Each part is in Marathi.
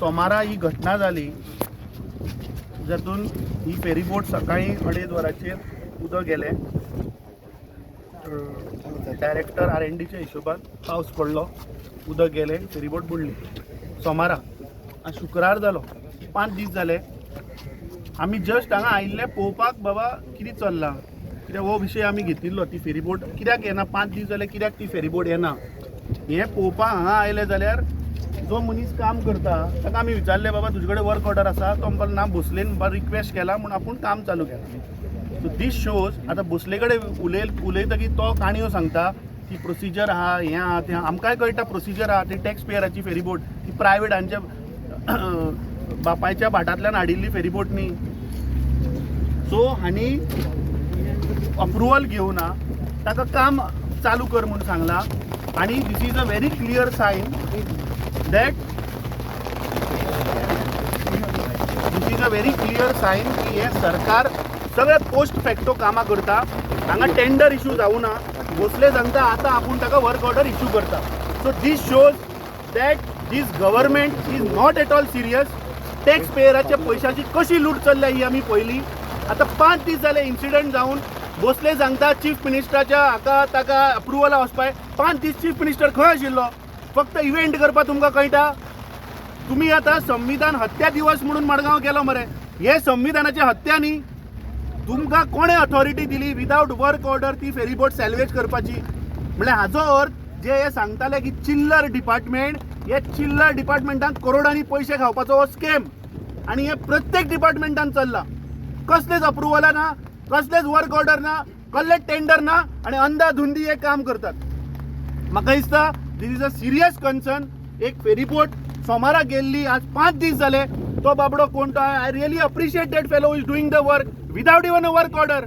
सोमारा ही घटना जाली जातून ही फेरीबोट सकाळी 2:30 वरांचेर उदक गेलें. डायरेक्टर R&Dच्या हिशोबान पावस पडलो, उदक गेलें, फेरीबोट बुडली सोमारा. आज शुक्रार जालो, 5 दीस जाले. आमी जस्ट हांगा आयिल्ले पळोवपाक बाबा कितें चल्लां, कित्याक हो विशय आमी घेतिल्लो. ती फेरीबोट कित्याक येना, 5 दीस जाले कित्याक ती फेरीबोट येना हें पळोवपाक हांगा आयले जाल्यार जो मनीस काम करता ताका आमी विचारलें बाबा तुजे कडेन वर्क ऑर्डर आसा. तो म्हणपाक ना, भोसलेन रिक्वेस्ट केला म्हूण आपूण काम चालू केलां. सो दीस शोज आतां भोसले कडेन उलयतकीर तो काणयो सांगता की प्रोसिजर आहा, हें आहा तें. आमकांय कळटा प्रोसिजर आहा, ती टॅक्स पेयराची फेरीबोट, ती प्रायवेटांच्या बापायच्या भाटांतल्यान हाडिल्ली फेरीबोट न्ही. सो हांणी अप्रुवल घेवना, ताका काम चालू कर म्हणून सांगलां. आनी this is a very clear sign that की हे सरकार सगळे पोस्ट फॅक्टो कामां करता. हांगा टेंडर इश्यू जावना. भोसले सांगता आतां आपूण ताका वर्क ऑर्डर इश्यू करता. So this shows that this government is not at all serious. Tax पेयराच्या पयशांची कशी लूट चल्ल्या ही आमी पयली. आतां 5 दीस जाले इन्सिडंट जावन. भोसले सांगता चीफ मिनिस्टराच्या हाका ताका अप्रुवला वचपाक. 5 दीस चीफ मिनिस्टर खंय आशिल्लो? फक्त इव्हेंट करपाक तुमकां कळटा. तुम्ही आता संविधान हत्या दिवस म्हणून मडगांव केलो मरे. हे संविधानाच्या हत्या न्ही. तुमकां कोणे अथॉरिटी दिली विदाउट वर्क ऑर्डर ती फेरीबोट सॅल्वेज करपाची? म्हळ्यार हाजो अर्थ जे हे सांगताले की चिल्लर डिपार्टमेंट, हे चिल्लर डिपार्टमेंटान करोडांनी पयशे खावपाचो हो स्कॅम. आनी हे प्रत्येक डिपार्टमेंटान चल्ला. कसलेच अप्रुवला ना, कसलेच वर्क ऑर्डर ना, कसलेच टेंडर ना, आनी अंधाधुंदी हे काम करतात. म्हाका दिसता this is a serious concern. एक फेरीबोट सोमारा गेल्ली, आज 5 दीस जाले. तो बाबडो कोण तो? I really appreciate that fellow is doing the work without even a work order.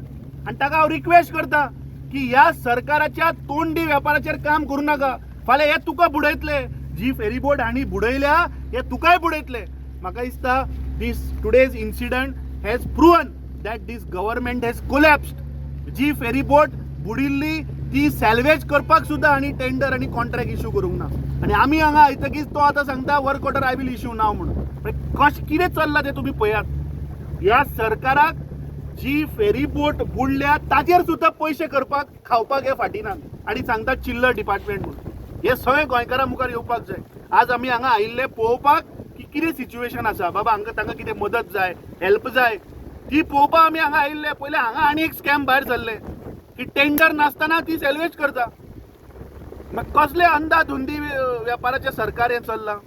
आनी ताका हांव रिक्वेस्ट करता की ह्या सरकाराच्या तोंडी वेपाराचेर काम करूं नाका. फाल्यां हे तुका बुडयतले. जी फेरीबोट हांणी बुडयल्या हे तुकाय बुडयतले. म्हाका दिसता this today's incident has proven that this government has collapsed. जी फेरीबोट बुडिल्ली ती सॅल्वेज करपाक सुद्दां आनी टेंडर आनी कॉन्ट्रॅक्ट इश्यू करूंक ना. आनी आमी हांगा आयतकीच तो आतां सांगता work order I will issue नाव म्हणून. कितें चल्लां तें तुमी पळयात. ह्या सरकाराक जी फेरीबोट बुडल्या ताचेर सुद्दां पयशे करपाक खावपाक हे फाटीनात. आनी सांगता चिल्लर डिपार्टमेंट म्हणून. हे सगळे गोंयकारां मुखार येवपाक जाय. आज आमी हांगा आयिल्ले पळोवपाक की कितें सिच्युएशन आसा. बाबा हांकां तांकां कितें मदत जाय, हेल्प जाय ती पळोवपाक आमी हांगा आयिल्ले. पयले हांगा आनी एक स्कॅम भायर सरले की टेंडर नासतना ती सॅल्वेज करता. मग कसले अंधाधुंदी वेपाराचे सरकार हे चल्लां.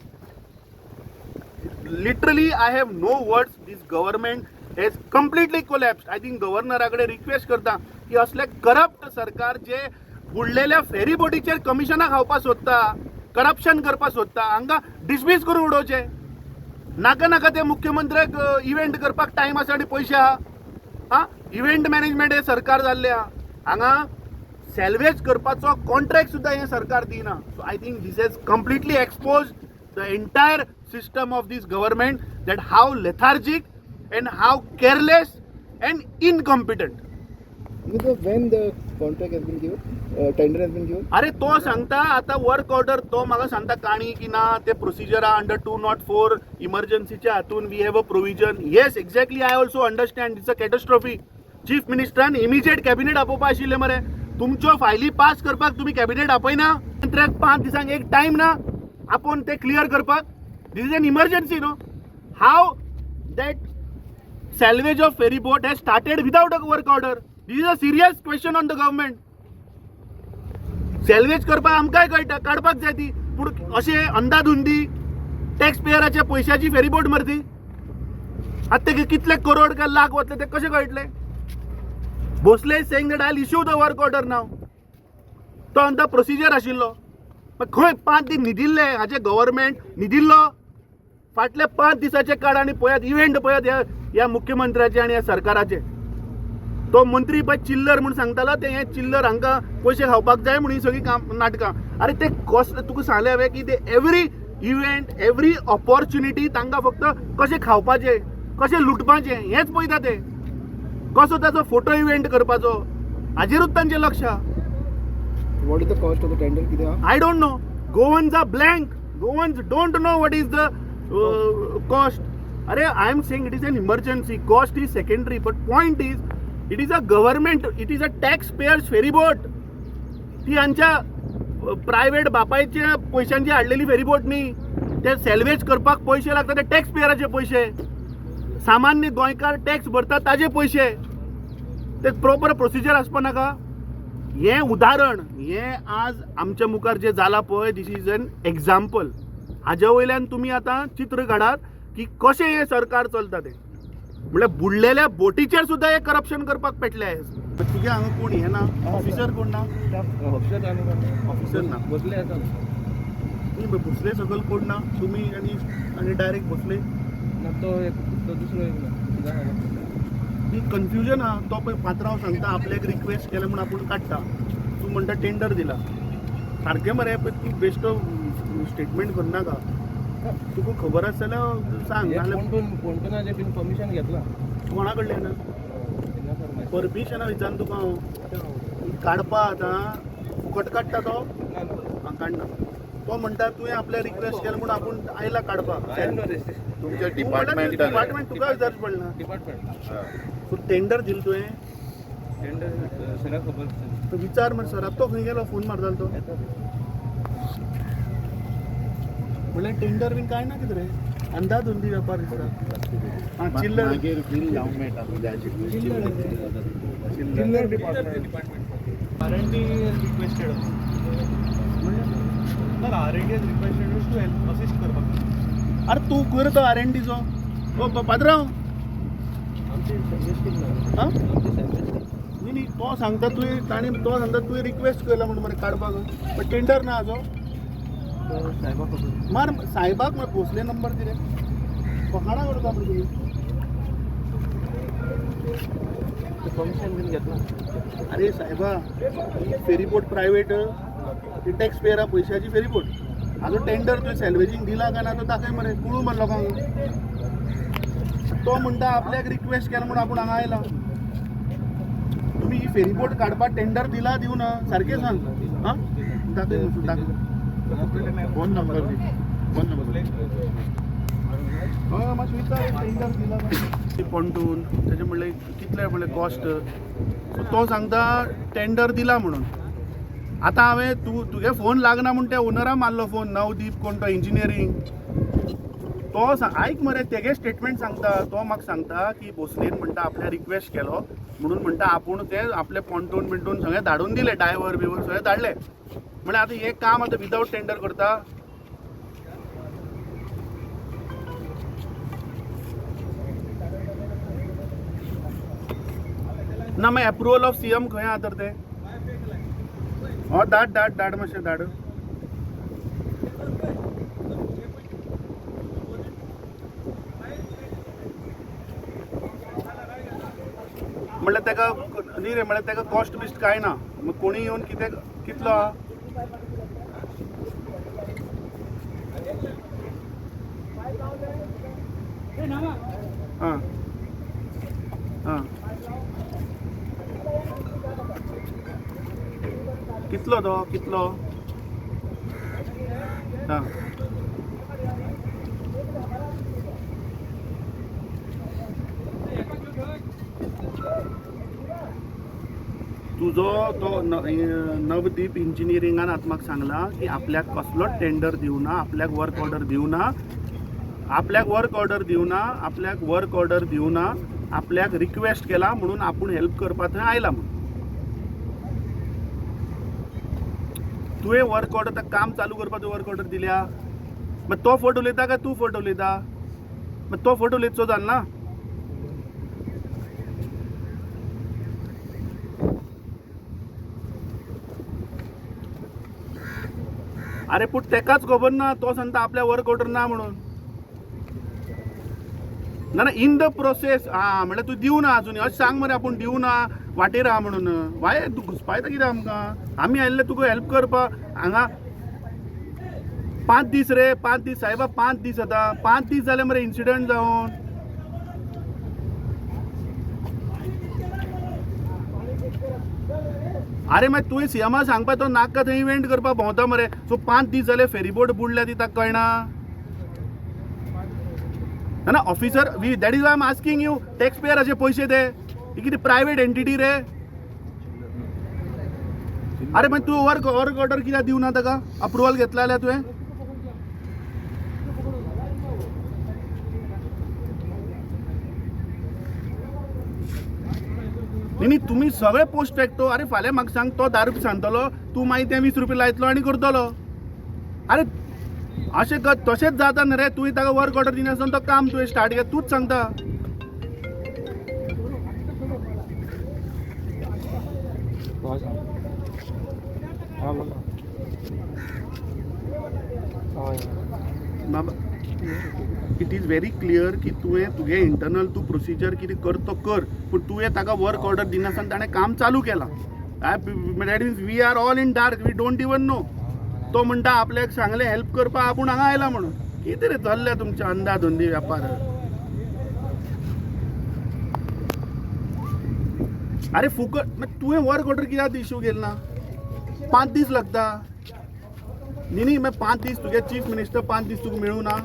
Literally I have no words. This government has completely collapsed. I think गव्हर्नरा कडेन रिक्वेस्ट करता की असले करप्ट सरकार जे बुडलेल्या फेरीबोटीचेर कमिशनां खावपाक सोदता, करप्शन करपाक सोदता, हांकां डिसमीस करून उडोवचे. नाका नाका ते मुख्यमंत्र्याक इव्हेंट करपाक टायम आसा आनी पयशे आहा. इव्हेंट मॅनेजमेंट हे सरकार जाल्ले आहा. हांगा सॅल्वेज करपाचो कॉन्ट्रॅक्ट सुद्दां हें सरकार दिना. So I think this has completely expose the entire system of this government that how lethargic and how careless and incompetent. When the contract has been given, tender has been given. अरे तो सांगता आता वर्क ऑर्डर. तो म्हाका सांगता काणी की ना ते प्रोसिजर आहा अंडर 204 इमर्जन्सीच्या हातून we have a provision. Yes exactly I also understand. It's a catastrophe. Chief मिनिस्टरान इमिजिएट कॅबिनेट आपोवपा आशिल्ले मरे. तुमच्यो फायली पास करपाक तुमी कॅबिनेट आपयना. 5 दिसांक एक टायम ना आपोवन ते क्लियर करपाक. दीस इज एन इमर्जन्सी नो. हाव that salvage of ferry boat has started without a work order. This is a serious question on the government. सॅल्वेज करपाक आमकांय कळटा, काडपाक जाय ती. पूण अशे अंधाधुंदी टॅक्स पेयराच्या पयशांची फेरीबोट मरती. आतां तेगे कितले करोड काय लाख वतले ते कशे कळटले? Bhosle saying that I will issue the work order now. तो म्हणटा प्रोसिजर आशिल्लो. खंय 5 दीस न्हिदिल्ले हाचे गव्हर्मेंट न्हिदिल्लो. फाटले 5 दिसाचे काळ आनी पळयात इव्हेंट पळयात ह्या मुख्यमंत्र्याचे आनी ह्या सरकाराचे. तो मंत्री पळय चिल्लर म्हणून सांगतालो ते हे चिल्लर हांकां पयशे खावपाक जाय म्हणून ही सगळी काम नाटकां. अरे ते कसले तुका सांगलें हांवें की ते एवरी इव्हेंट एवरी ऑपॉर्च्युनिटी तांकां फक्त कशें खावपाचें, कशें लुटपाचें हेंच पळयता ते. कसो ताचो फोटो इव्हेंट करपाचो हाजेरूच तांचें लक्ष आहा. What is the cost of the tender? I don't know. Goans are blank. Goans don't know what is the cost. अरे I am saying it is an emergency. Cost is secondary, but point is it is a government, it is a tax payers ferryboat. ती हांच्या प्रायव्हेट बापायच्या पयशांची हाडलेली फेरीबोट न्ही. ते सॅल्वेज करपाक पयशे लागता ते टॅक्स पेयराचे पयशे. सामान्य गोंयकार टॅक्स भरता ताजे पयशे. ते प्रॉपर प्रोसिजर आसपा नाका. हें उदाहरण, हें आज आमच्या मुखार जें जालां पळय, दीस इज एन एग्जाम्पल. हाज्या वयल्यान तुमी आतां चित्र काडात की कशें हें सरकार चलता तें. म्हळ्यार बुडलेल्या बोटीचेर सुद्दां हे करप्शन करपाक पेटले. तुगे हांगा कोण हे ना, ऑफिसर कोण ना, ऑफिसर ना, बसले आता तुमी बसले सकल कोण ना, तुमी आनी डायरेक्ट बसले. तो दुसरो ही कन्फ्युजन हा. तो पळय पात्रांव सांगता आपल्याक रिक्वेस्ट केले म्हणून आपूण काडटा. तूं म्हणटा टेंडर दिला. सारकें मरे, पण तूं बेश्टो स्टेटमेंट करनाका. तुका खबर आसा जाल्यार सांग. नाल्यार कोणकोणाचे बीन परमिशन घेतला कोणा कडल्यान परमिशना विचारन तुका हांव काडपा आतां फुकट काडटा तो काडना. तो म्हणटा तुवें आपल्या रिक्वेस्ट केलें म्हणून आपूण आयला काडपाक. तुमच्या डिपार्टमेंट तुका विचारचें पडना. डिपार्टमेंट सो टेंडर दिलें तुवें, टेंडर सगळ्या खबर तो विचार मरे सर. तो खंय गेलो, फोन मारतालो तो. म्हणल्यार टेंडर बीन काय ना कितें रे, अंदाधुंदी वेपार दिसता. हां, चिल्लर मागीर बिल लावंक मेळटा चिल्लर डिपार्टमेंट R&D रिक्वेस्टेड. ना R&D requested to help assist करपाक. अरे तूं कर तो R&Dचो. ओ पात्रांव, हां न्ही न्ही, तो सांगता तुवें, ताणी तो सांगता तुवें रिक्वेस्ट केला म्हणून मरे काडपाक. पण टेंडर ना हाजो. साहेबा खबर मार साहेबाक मरे भोसले नंबर दी रे. फकाणां करता मरे तुमी. परमिशन बीन घेतला. अरे साहेबा, फेरीबोट प्रायव्हेट, ती टॅक्स पेयरा पयशाची फेरीबोट. हाजो टेंडर तुवें सॅल्वेजींग दिला काय ना तो दाखय मरे. कळू मरे लोकांक. तो म्हणटा आपल्याक रिक्वेस्ट केला म्हणून आपूण हांगा आयला. तुमी ही फेरीबोट काडपाक टेंडर दिला दिवं ना, सारकें सांग. हां, दाखय दाखय. फोन नंबर दी. फोन नंबर हय, मातशें विचार टेंडर दिला काय. पॉन्टून तेजे म्हणलें कितले म्हणलें कॉस्ट. सो तो सांगता टेंडर दिला म्हणून. आतां हांवें तुगे फोन लागना म्हणून त्या ओनराक मारलो फोन, नवदीप कोण तो इंजिनियरींग. तो आयक मरे, तेगे स्टेटमेंट सांगता. तो म्हाका सांगता की भोसलेन म्हणटा आपल्या रिक्वेस्ट केलो म्हणून म्हणटा आपूण ते आपले पॉन्टून बिंटून सगळें धाडून दिले, डायव्हर बिवर सगळें धाडले. म्हळ्यार आतां हें काम आतां विदावट टेंडर करता. ना मागीर एप्रुवल ऑफ CM खंय आहा तर ते. हो धाड मातशें धाड. म्हणल्यार तेका न्ही रे, म्हणल्यार तेका कॉस्ट बिस्ट कांय ना. मग कोणी येवन कितलो आहा. हां हां, कितलो तो कितलो. हां, तुजो तो नवदीप इंजिनियरिंगान आतां म्हाका सांगला की आपल्याक कसलो टेंडर दिवना, आपल्याक वर्क ऑर्डर दिवना, आपल्याक रिक्वेस्ट केला म्हणून आपूण हेल्प करपा थंय आयला म्हणून. तुवें वर्क ऑर्डर काम चालू करपाचो वर्क ऑर्डर दिल्या. मागीर तो फोटो उलयता काय तूं फोटो उलयता. मागीर तो फोटो उलयतचो जालना. अरे पूण तेकाच खबर ना, तो सांगता आपल्या वर्क ऑर्डर ना म्हणून. ना ना, इन द प्रोसेस. हां, म्हणल्यार तूं दिवना अजून. अशें सांग मरे, आपूण दिवना, वाटेर आहा म्हणून. वाय तूं घुसपायता कितें आमकां. आमी आयल्ले तुका हेल्प करपा हांगा. 5 दीस रे, 5 दीस साहेबा, 5 दीस जाता. 5 दीस जाले मरे इन्सिडंट जावन. अरे मागीर तुवें CMा सांगपा तो नाका थंय इव्हेंट करपाक भोंवता मरे. सो 5 दीस जाले फेरीबोट बुडल्या ती ताका कळना. ना officer we that is I am asking you tax पेयराचे पयशे दे ही कितें प्रायवेट एंटिटी रे अरे पण तू वर्क ऑर्डर कित्याक दिवना ताका अप्रुवल घेतला जाल्यार तुवें न्ही तुम्ही सगळे पोस्ट फॅक्टो अरे फाल्यां म्हाका सांग तो 10 रुपया सांगतलो तूं मागीर ते 20 रुपया लायतलो आनी करतलो अरे अशें तशेंच जाता न्ही रे तुवें ताका वर्क ऑर्डर दिनासतना तो काम तुवें स्टार्ट केला तूच सांगता बाबा इट इज व्हेरी क्लियर की तुवें तुगे इंटरनल तूं प्रोसिजर कितें कर तो कर पूण तुवें ताका वर्क ऑर्डर दिनासतना ताणें काम चालू केलां that means we are all in dark we don't even know तो म्हणटा आपल्याक सांगलें हेल्प करपा आपूण हांगा आयला म्हणून कितें रे चल्ल्या तुमच्या अंधाधुंदी वेपार अरे फुकट तुवें वर्क ऑर्डर कित्याक इश्यू केली ना 5 दीस लागता न्ही मागीर 5 दीस तुगे चीफ मिनिस्टर 5 दीस तुका मेळूं ना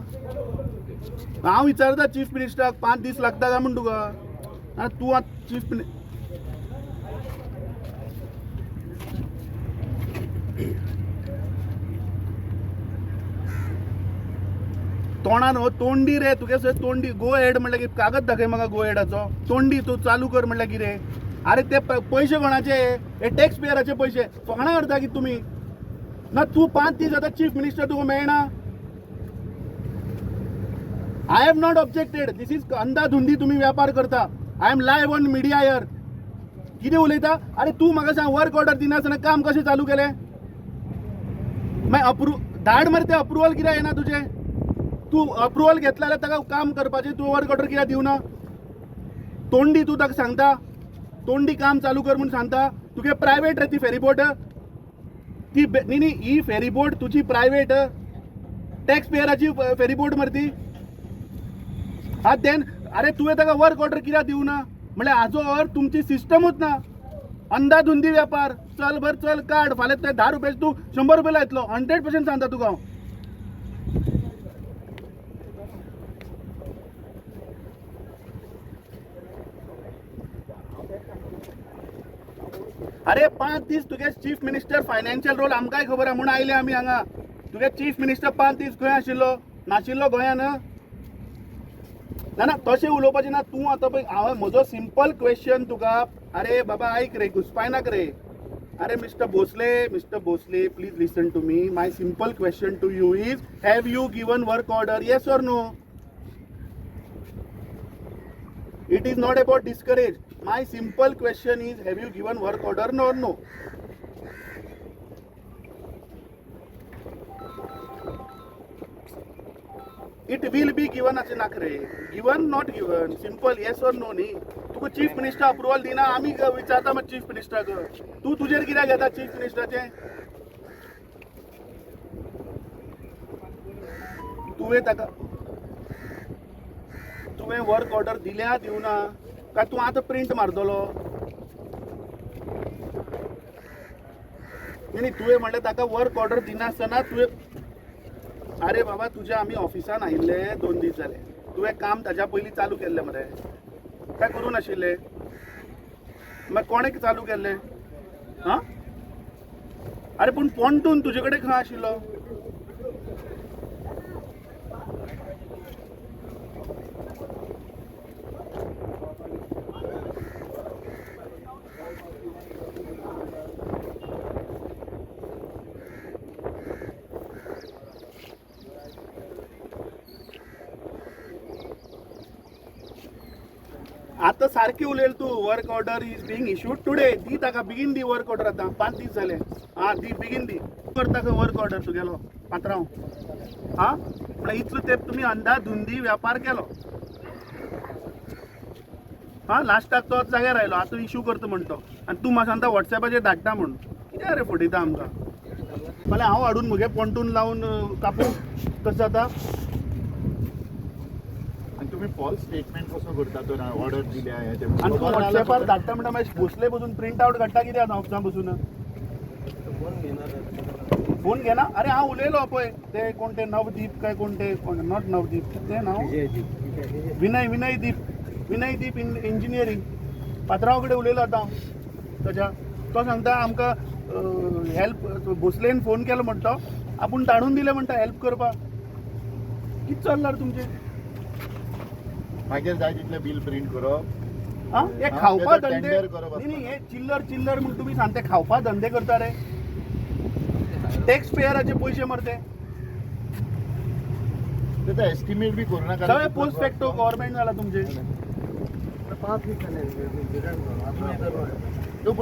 हांव विचारता चीफ मिनिस्टराक 5 दीस लागता काय म्हण तुका आनी तूं आतां चीफ तोंडान हो तोंडी रे तुगे सगळें तोंडी गो हेड म्हणल्यार कितें कागद दाखय म्हाका गो हेडाचो तोंडी तूं चालू कर म्हणल्यार कितें अरे ते पयशे कोणाचे हे टॅक्स पेयराचे पयशे फकाणां करता कितें तुमी ना तूं 5 दीस आतां चीफ मिनिस्टर तुका मेळना I have not objected this is अंधाधुंदी तुमी वेपार करता I am live on media here कितें उलयता अरे तूं म्हाका सांग वर्क ऑर्डर दिनासतना काम कशें चालू केलें मागीर धाड मरे तें अप्रुवल कित्याक येना तुजें तूं अप्रुवल घेतला जाल्यार ताका काम करपाचें तूं वर्क ऑर्डर कित्याक दिवना तोंडी तूं ताका सांगता तोंडी काम चालू कर म्हूण सांगता तुगे प्रायवेट रे ती फेरीबोट ती न्ही ही फेरीबोट तुजी प्रायवेट टॅक्स पेयराची फेरीबोट मरे ती हा देन अरे तुवें ताका वर्क ऑर्डर कित्याक दिवना म्हळ्यार हाजो अर्थ तुमची सिस्टमूच ना अंधाधुंदी वेपार चल भर चल काड फाल्यां ते 10 रुपयाचे तूं 100 रुपया लायतलो 100% सांगता तुका हांव अरे 5 दीस तुगे चीफ मिनिस्टर फायनान्शियल रोल आमकांय खबर आहा म्हूण आयले आमी हांगा तुगे चीफ मिनिस्टर 5 दीस खंय आशिल्लो नाशिल्लो गोंयान ना तशें उलोवपाचें ना तूं आतां पळय हांव म्हजो सिंपल क्वेश्चन तुका अरे बाबा आयक रे घुसपाय नाक रे अरे mister Bhosle please listen to me my simple question to you is have you given work order yes or no it is not about discourage my simple question is have you given work order no or no it will be given अशें नाक रे given not given simple yes or no न्ही तुका चीफ मिनिस्टर अप्रुवल दिना आमी विचारता मात चीफ मिनिस्टराक तूं तुजेर कित्याक घेता चीफ मिनिस्टराचें तुवें वर्क ऑर्डर दिल्या दिवना काय तूं आतां प्रिंट मारतलो न्ही तुवें म्हणलें ताका वर्क ऑर्डर दिनासतना तुवें अरे बाबा तुज्या आमी ऑफिसान आयिल्ले 2 दीस जाले तुवें काम ताच्या पयलीं चालू केल्लें मरे काय करूं नाशिल्लें मागीर कोणें चालू केल्लें हां अरे पूण पोंटून तुजे कडेन खंय आशिल्लो आता सारखी उलयल तू work order is being issued today दी ताका बेगीन दी वर्क ऑर्डर आतां 5 दीस जाले हां दी बेगीन दी करता खंय वर्क ऑर्डर तुगेलो पात्रांव हां म्हळ्यार इतलो तेंप तुमी अंधाधुंदी वेपार केलो हां लास्टाक तोच जाग्यार आयलो आतां इश्यू करता म्हणटो आनी तूं म्हाका सांगता वॉट्सॅपाचेर धाडटा म्हूण कितें रे फटयता आमकां फाल्यां हांव हाडून म्हगे पोंटून लावन कापूं तशें जाता तुम्ही फॉल्स स्टेटमेंट कसो करता तर ऑर्डर दिल्या आणि तू व्हॉट्सॲपार धाडटा म्हणटा मागीर भोसले बसून प्रिंट आवट काडटा कितें आतां ऑफिसान बसून फोन घेना अरे हांव उलयलो पळय ते कोण ते नवदीप काय कोण ते नॉट नवदीप ते नाव विनय दीप इंजिनियरींग पात्रांवा कडेन उलयलो आतां ताच्या तो सांगता आमकां हेल्प भोसलेन फोन केलो म्हणटा आपूण धाडून दिले म्हणटा हेल्प करपाक कितें चल्लां रे तुमचें मागीर जाय तितलें बिल प्रिंट करप हा हे खावपा तेजो धंदे tender करप नाही हे चिल्लर म्हणून तुम्ही सांगते खावपा धंदे करता रे टॅक्स पेयराचे पैसे मरते तें एस्टिमेट बी करूं नाका सगळे पोस्ट फॅक्टो गव्हर्नमेंट जाला तुमचे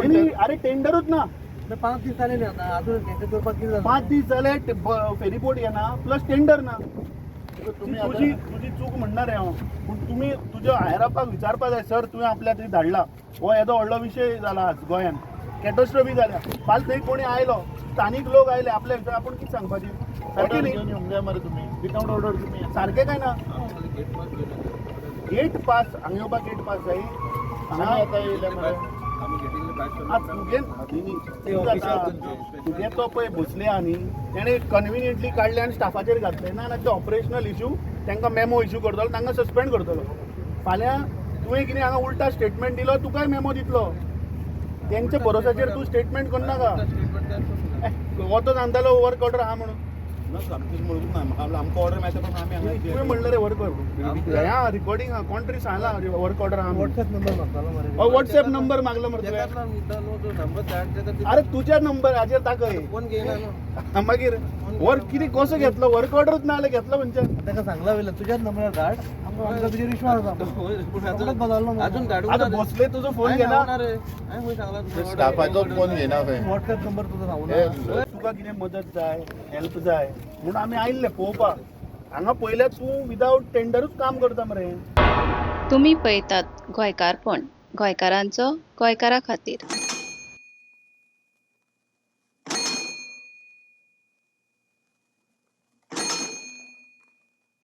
नाही, अरे टेंडरूच ना 5 दीस जाले न्ही आतां अजून टेंडर करपाक कितें जालें 5 दीस झाले फेरीबोट येना प्लस टेंडर ना तुम्ही तुझी चूक म्हणणार आहे हांव पूण तुम्ही तुज्या हायरापाक विचारपा जाय सर तुवें आपल्या थंय धाडला हो येदो व्हडलो विशय जाला आज गोंयान कॅटोस्ट्रॉफी जाल्या फाल थंय कोणी आयलो स्थानीक लोक आयले आपल्या विचार आपण कितें सांगपाची सारकें ऑर्डर न्ही घेवन येवंक जाय मरे तुमी विथआउट ऑर्डर तुमी सारकें काय ना गेट पास हांगा येवपाक गेट पास जाय हांगा येता येयले मरे तुगे तो पळय भोसले आहा न्ही तेणे कन्विनियंटली काडले आनी स्टाफाचेर घातले ना ते ऑपरेशनल इश्यू तांकां मेमो इश्यू करतलो तांकां सस्पेंड करतलो फाल्यां तुवें कितें हांगा उलटा स्टेटमेंट दिलो तुकाय मेमो दितलो तेंच्या भरोसाचेर तूं स्टेटमेंट करनाका हो तो सांगतालो वर्क ऑर्डर आहा म्हणून आमकां ऑर्डर मेळटा पण आमी तुवें म्हणलें रे वर्क ऑर्डर ह्या रिकॉर्डिंग आहा कोण तरी सांगला वर्क ऑर्डर आहा म्हणून. व्हॉट्सअप नंबर मागतालो मरे व्हॉट्सअप नंबर मागलो मरे तुवें नंबर धाड अरे तुज्या नंबर हाजेर दाखय फोन घेयना न्हू मागीर वर्क कितें कसो घेतलो वर्क ऑर्डरूच ना जाल्यार घेतलो म्हणजे ताका सांगला वयला तुज्याच नंबरार धाड आमकां तुजेर विश्वास आसा अजून धाडूंक आता भोसले तुजो फोन घेना स्टाफाचो फोन घेना खंय व्हॉट्सअप नंबर तुजो सांगू ना तुका कितें मदत जाय हेल्प जाय म्हणून आमी आयल्ले पळोवपाक हांगा पयल्या तूं विदाउट टेंडरूच काम करता मरे तुम्ही पळयतात गोंयकारपण गोंयकारांचो गोंयकारा खातीर.